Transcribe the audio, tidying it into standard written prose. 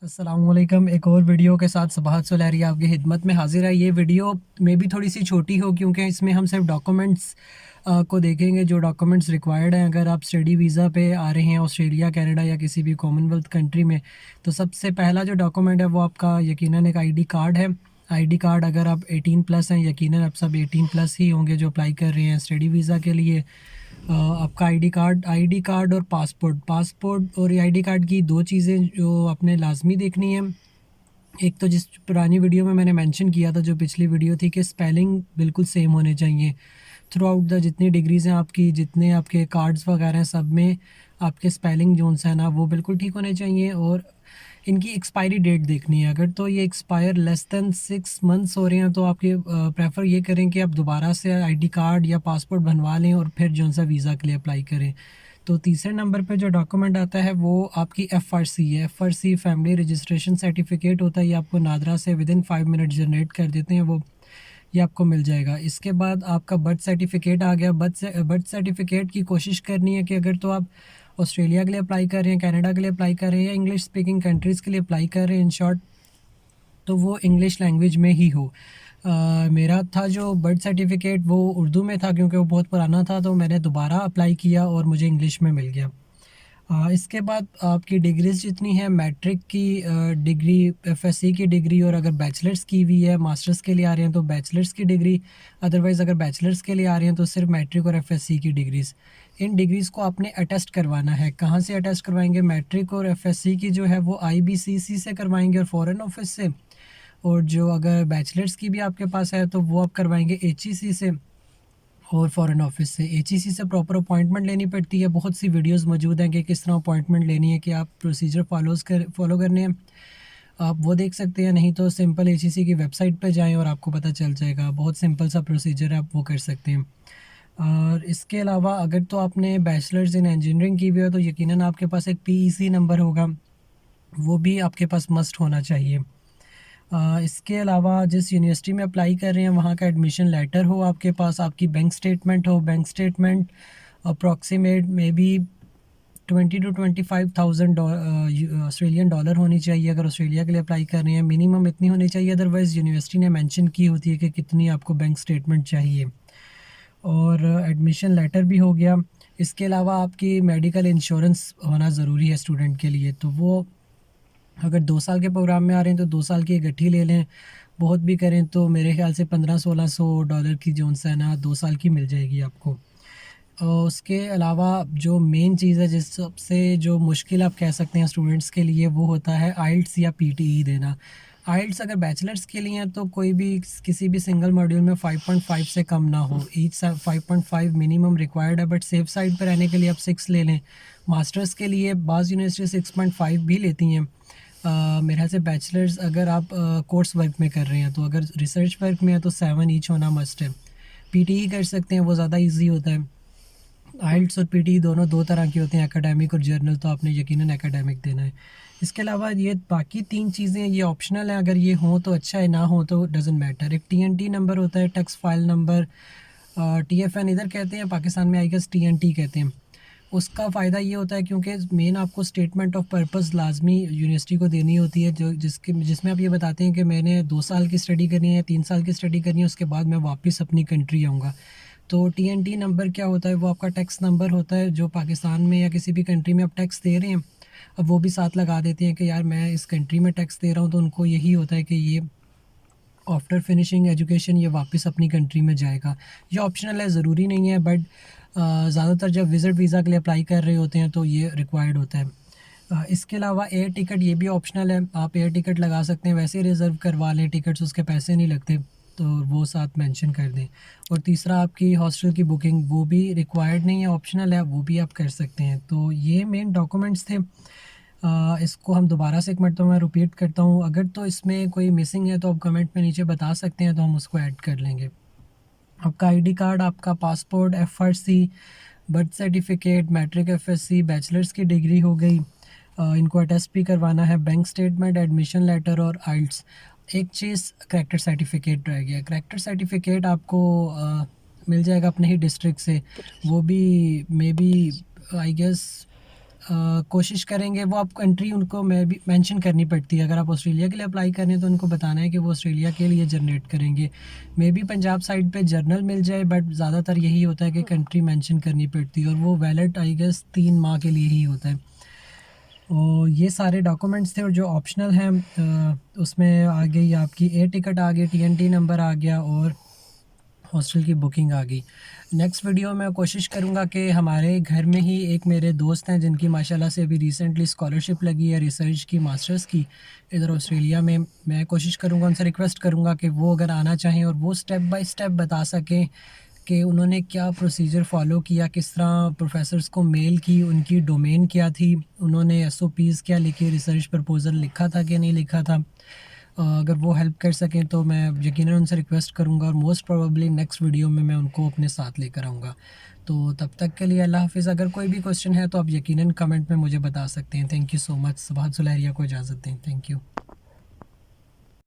अस्सलामुअलैकुम। एक और वीडियो के साथ सबाहत सुलहरी आपकी खिदमत में हाजिर है। ये वीडियो में भी थोड़ी सी छोटी हो क्योंकि इसमें हम सिर्फ डॉक्यूमेंट्स को देखेंगे जो डॉक्यूमेंट्स रिक्वायर्ड हैं अगर आप स्टडी वीज़ा पे आ रहे हैं ऑस्ट्रेलिया, कनाडा या किसी भी कॉमनवेल्थ कंट्री में। तो सबसे पहला जो डॉक्यूमेंट है वो आपका यकीनन एक आईडी कार्ड है। आईडी कार्ड अगर आप 18 प्लस हैं, यकीनन आप सब 18 प्लस ही होंगे जो अप्लाई कर रहे हैं स्टडी वीज़ा के लिए। आपका आईडी कार्ड और पासपोर्ट और आईडी कार्ड की दो चीज़ें जो आपने लाजमी देखनी है। एक तो जिस पुरानी वीडियो में मैंने मेंशन किया था, जो पिछली वीडियो थी, कि स्पेलिंग बिल्कुल सेम होने चाहिए थ्रू आउट द जितनी डिग्रीज़ हैं आपकी, जितने आपके कार्ड्स वगैरह हैं, सब में आपके स्पेलिंग जोन्स हैं ना वो बिल्कुल ठीक होने चाहिए। और इनकी एक्सपायरी डेट देखनी है। अगर तो ये एक्सपायर लेस दैन 6 मंथ्स हो रहे हैं तो आपके प्रेफर ये करें कि आप दोबारा से आईडी कार्ड या पासपोर्ट बनवा लें और फिर जो सा वीज़ा के लिए अप्लाई करें। तो तीसरे नंबर पे जो डॉक्यूमेंट आता है वो आपकी एफआरसी है। एफआरसी फैमिली रजिस्ट्रेशन सर्टिफिकेट होता है। ये आपको नादरा से विदिन 5 मिनट जनरेट कर देते हैं वो, ये आपको मिल जाएगा। इसके बाद आपका बर्थ सर्टिफिकेट आ गया। बर्थ सर्टिफिकेट की कोशिश करनी है कि अगर तो आप ऑस्ट्रेलिया के लिए अप्लाई कर रहे हैं, कनाडा के लिए अप्लाई कर रहे हैं या इंग्लिश स्पीकिंग कंट्रीज़ के लिए अप्लाई कर रहे हैं इन शॉर्ट, तो वो इंग्लिश लैंग्वेज में ही हो। मेरा था जो बर्थ सर्टिफिकेट वो उर्दू में था क्योंकि वो बहुत पुराना था, तो मैंने दोबारा अप्लाई किया और मुझे इंग्लिश में मिल गया। इसके बाद आपकी डिग्रीज़ जितनी है, मैट्रिक की डिग्री, एफएससी की डिग्री, और अगर बैचलर्स की हुई है, मास्टर्स के लिए आ रहे हैं तो बैचलर्स की डिग्री। अदरवाइज़ अगर बैचलर्स के लिए आ रहे हैं तो सिर्फ मैट्रिक और एफएससी की डिग्रीज़। इन डिग्रीज़ को आपने अटेस्ट करवाना है। कहाँ से अटेस्ट करवाएंगे? मैट्रिक और एफएससी की जो है वो आईबीसीसी से करवाएंगे और फॉरेन ऑफिस से। और जो अगर बैचलर्स की भी आपके पास है तो वो आप करवाएंगे एचईसी से और फ़ॉरेन ऑफिस से। एचईसी से प्रॉपर अपॉइंटमेंट लेनी पड़ती है। बहुत सी वीडियोस मौजूद हैं कि किस तरह अपॉइंटमेंट लेनी है, कि आप प्रोसीजर फॉलो करने हैं, आप वो देख सकते हैं। नहीं तो सिंपल एचईसी की वेबसाइट पर जाएं और आपको पता चल जाएगा। बहुत सिंपल सा प्रोसीजर है, आप वो कर सकते हैं। और इसके अलावा अगर तो आपने बैचलर्स इन इंजीनियरिंग की हुई हो तो यकीनन आपके पास एक पीईसी नंबर होगा, वो भी आपके पास मस्ट होना चाहिए। इसके अलावा जिस यूनिवर्सिटी में अप्लाई कर रहे हैं वहाँ का एडमिशन लेटर हो आपके पास, आपकी बैंक स्टेटमेंट हो। Bank statement approximate may be 20 to 25,000 Australian dollar होनी चाहिए अगर ऑस्ट्रेलिया के लिए अप्लाई कर रहे हैं। मिनिमम इतनी होनी चाहिए, अदरवाइज़ यूनिवर्सिटी ने मेंशन की होती है कि कितनी आपको बैंक स्टेटमेंट चाहिए। और एडमिशन लेटर भी हो गया। इसके अलावा आपकी मेडिकल इंश्योरेंस होना ज़रूरी है स्टूडेंट के लिए, तो वो अगर 2 साल के प्रोग्राम में आ रहे हैं तो 2 साल की इकट्ठी ले लें। बहुत भी करें तो मेरे ख्याल से 1500-1600 डॉलर की जो है ना 2 साल की मिल जाएगी आपको। और उसके अलावा जो मेन चीज़ है, जिस सबसे जो मुश्किल आप कह सकते हैं स्टूडेंट्स के लिए, वो होता है आइल्ट्स या पीटीई देना। आइल्ट्स अगर बैचलर्स के लिए हैं तो कोई भी किसी भी सिंगल मॉड्यूल में 5.5 से कम ना हो। ईच 5.5 मिनिमम रिक्वायर्ड है, बट सेफ साइड पर रहने के लिए आप 6 ले लें। मास्टर्स के लिए बाज़ यूनिवर्सिटी 6.5 भी लेती हैं। मेरे ख्याल से बैचलर्स अगर आप कोर्स वर्क में कर रहे हैं, तो अगर रिसर्च वर्क में है तो 7 ईच होना मस्ट है। पीटीई कर सकते हैं, वो ज़्यादा इजी होता है। आइल्ट्स और पीटीई दोनों दो तरह के होते हैं, एकेडमिक और जर्नल, तो आपने यकीनन एकेडमिक देना है। इसके अलावा ये बाकी 3 चीज़ें ये ऑप्शनल हैं, अगर ये हों तो अच्छा है, ना हो तो डजेंट मैटर। एक टीएनटी नंबर होता है, टैक्स फाइल नंबर, टीएफएन इधर कहते हैं, पाकिस्तान में आई गेस टीएनटी कहते हैं। उसका फ़ायदा ये होता है क्योंकि मेन आपको स्टेटमेंट ऑफ पर्पस लाजमी यूनिवर्सिटी को देनी होती है, जो जिसमें आप ये बताते हैं कि मैंने 2 साल की स्टडी करनी है, 3 साल की स्टडी करनी है, उसके बाद मैं वापस अपनी कंट्री आऊँगा। तो टीएनटी नंबर क्या होता है? वो आपका टैक्स नंबर होता है, जो पाकिस्तान में या किसी भी कंट्री में आप टैक्स दे रहे हैं, अब वो भी साथ लगा देते हैं कि यार मैं इस कंट्री में टैक्स दे रहा हूँ, तो उनको यही होता है कि ये आफ्टर फिनिशिंग एजुकेशन ये वापस अपनी कंट्री में जाएगा। ये ऑप्शनल है, ज़रूरी नहीं है, बट ज़्यादातर जब विज़िट वीज़ा के लिए अप्लाई कर रहे होते हैं तो ये रिक्वायर्ड होता है। इसके अलावा एयर टिकट ये भी ऑप्शनल है, आप एयर टिकट लगा सकते हैं, वैसे रिज़र्व करवा लें टिकट्स, उसके पैसे नहीं लगते, तो वो साथ मेंशन कर दें। और तीसरा आपकी हॉस्टल की बुकिंग, वो भी रिक्वायर्ड नहीं है, ऑप्शनल है, वो भी आप कर सकते हैं। तो ये मेन डॉक्यूमेंट्स थे। इसको हम दोबारा से एक मरतबा मैं रिपीट करता हूँ। अगर तो इसमें कोई मिसिंग है तो आप कमेंट में नीचे बता सकते हैं, तो हम उसको ऐड कर लेंगे। आपका आईडी कार्ड, आपका passport, FRC, birth certificate, matric, FSC, bachelors की डिग्री हो गई, इनको अटेस्ट भी करवाना है, बैंक स्टेटमेंट, एडमिशन लेटर और आइल्ट्स। एक चीज़ करैक्टर सर्टिफिकेट रह गया। करैक्टर सर्टिफिकेट आपको मिल जाएगा अपने ही डिस्ट्रिक्ट से, वो भी मे बी आई गेस कोशिश करेंगे। वो आप कंट्री उनको मैं भी मेंशन करनी पड़ती है। अगर आप ऑस्ट्रेलिया के लिए अप्लाई कर रहे हैं तो उनको बताना है कि वो ऑस्ट्रेलिया के लिए जनरेट करेंगे। मे बी पंजाब साइड पे जर्नल मिल जाए, बट ज़्यादातर यही होता है कि कंट्री मेंशन करनी पड़ती है, और वो वैलिड आई गेस 3 माह के लिए ही होता है। और ये सारे डॉक्यूमेंट्स थे, और जो ऑप्शनल हैं उसमें आ गई आपकी एयर टिकट आ गई, TNT नंबर आ गया, और हॉस्टल की बुकिंग आ गई। नेक्स्ट वीडियो में कोशिश करूँगा कि हमारे घर में ही एक मेरे दोस्त हैं जिनकी माशाल्लाह से अभी रिसेंटली स्कॉलरशिप लगी है रिसर्च की, मास्टर्स की, इधर ऑस्ट्रेलिया में। मैं कोशिश करूँगा, उनसे रिक्वेस्ट करूँगा कि वो अगर आना चाहें और वो स्टेप बाय स्टेप बता सकें कि उन्होंने क्या प्रोसीजर फ़ॉलो किया, किस तरह प्रोफेसर्स को मेल की, उनकी डोमेन क्या थी, उन्होंने SOPs क्या लिखे, रिसर्च प्रपोज़ल लिखा था कि नहीं लिखा था। अगर वो हेल्प कर सकें तो मैं यकीनन उनसे रिक्वेस्ट करूँगा, और मोस्ट प्रोबेबली नेक्स्ट वीडियो में मैं उनको अपने साथ लेकर आऊँगा। तो तब तक के लिए अल्लाह हाफ़िज़। अगर कोई भी क्वेश्चन है तो आप यकीनन कमेंट में मुझे बता सकते हैं। Thank you so much. सुबहात सुलहरिया को इजाज़त दें। Thank you.